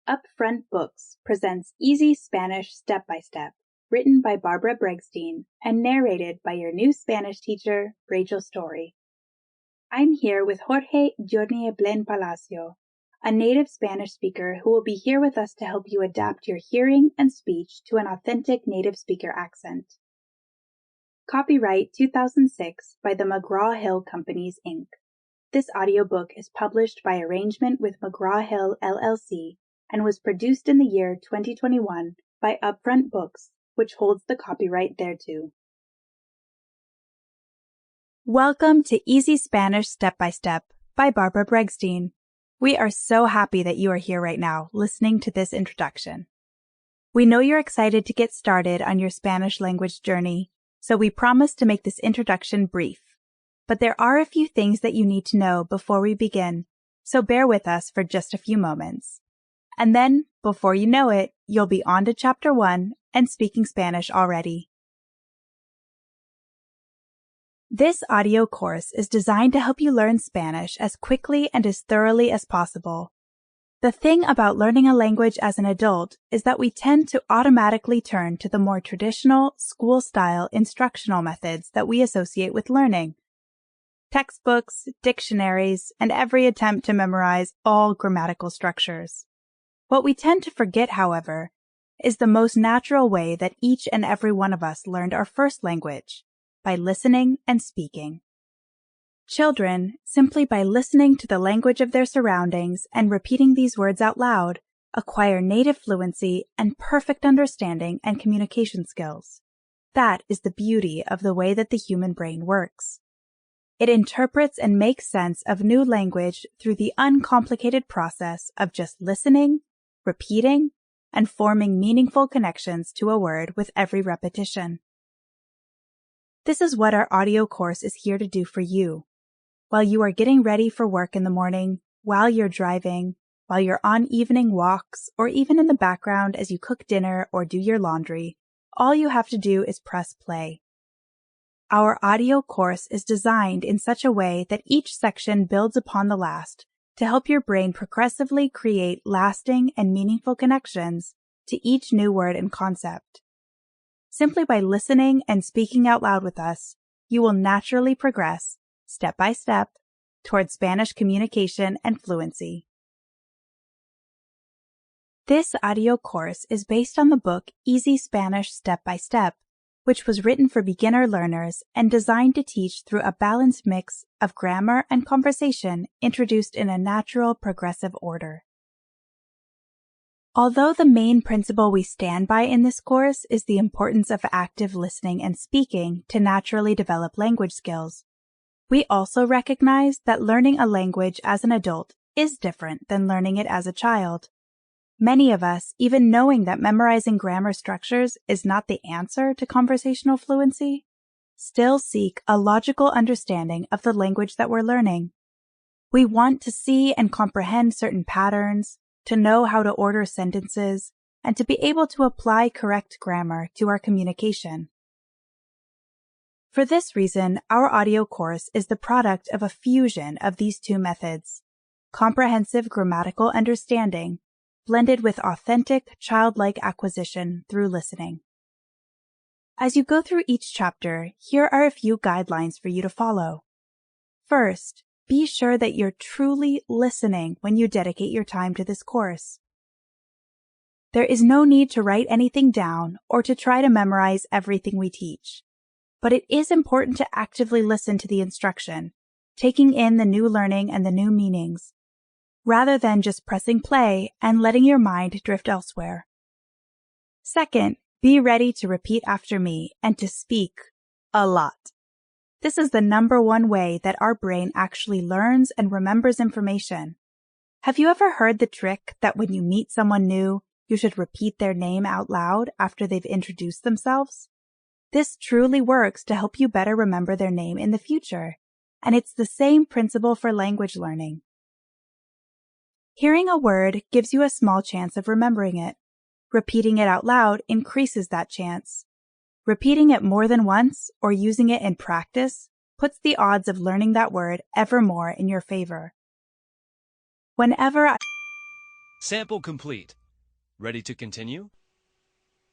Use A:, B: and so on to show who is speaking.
A: Upfront Books presents Easy Spanish Step by Step, written by Barbara Bregstein and narrated by your new Spanish teacher, Rachel Story. I'm here with Jorge Jornie Blen Palacio, a native Spanish speaker who will be here with us to help you adapt your hearing and speech to an authentic native speaker accent. Copyright 2006 by the McGraw-Hill Companies, Inc. This audiobook is published by arrangement with McGraw-Hill LLC and was produced in the year 2021 by Upfront Books, which holds the copyright thereto. Welcome to Easy Spanish Step by Step by Barbara Bregstein. We are so happy that you are here right now listening to this introduction. We know you're excited to get started on your Spanish language journey, so we promise to make this introduction brief. But there are a few things that you need to know before we begin, so bear with us for just a few moments. And then, before you know it, you'll be on to Chapter 1 and speaking Spanish already. This audio course is designed to help you learn Spanish as quickly and as thoroughly as possible. The thing about learning a language as an adult is that we tend to automatically turn to the more traditional, school-style instructional methods that we associate with learning. Textbooks, dictionaries, and every attempt to memorize all grammatical structures. What we tend to forget, however, is the most natural way that each and every one of us learned our first language, by listening and speaking. Children, simply by listening to the language of their surroundings and repeating these words out loud, acquire native fluency and perfect understanding and communication skills. That is the beauty of the way that the human brain works. It interprets and makes sense of new language through the uncomplicated process of just listening, repeating, and forming meaningful connections to a word with every repetition. This is what our audio course is here to do for you. While you are getting ready for work in the morning, while you're driving, while you're on evening walks, or even in the background as you cook dinner or do your laundry, all you have to do is press play. Our audio course is designed in such a way that each section builds upon the last to help your brain progressively create lasting and meaningful connections to each new word and concept. Simply by listening and speaking out loud with us, you will naturally progress, step by step, toward Spanish communication and fluency. This audio course is based on the book Easy Spanish Step by Step, which was written for beginner learners and designed to teach through a balanced mix of grammar and conversation introduced in a natural, progressive order. Although the main principle we stand by in this course is the importance of active listening and speaking to naturally develop language skills, we also recognize that learning a language as an adult is different than learning it as a child. Many of us, even knowing that memorizing grammar structures is not the answer to conversational fluency, still seek a logical understanding of the language that we're learning. We want to see and comprehend certain patterns, to know how to order sentences, and to be able to apply correct grammar to our communication. For this reason, our audio course is the product of a fusion of these two methods: comprehensive grammatical understanding blended with authentic, childlike acquisition through listening. As you go through each chapter, here are a few guidelines for you to follow. First, be sure that you're truly listening when you dedicate your time to this course. There is no need to write anything down or to try to memorize everything we teach, but it is important to actively listen to the instruction, taking in the new learning and the new meanings, rather than just pressing play and letting your mind drift elsewhere. Second, be ready to repeat after me and to speak a lot. This is the number one way that our brain actually learns and remembers information. Have you ever heard the trick that when you meet someone new, you should repeat their name out loud after they've introduced themselves? This truly works to help you better remember their name in the future, and it's the same principle for language learning. Hearing a word gives you a small chance of remembering it. Repeating it out loud increases that chance. Repeating it more than once or using it in practice puts the odds of learning that word ever more in your favor. Whenever
B: Sample complete. Ready to continue?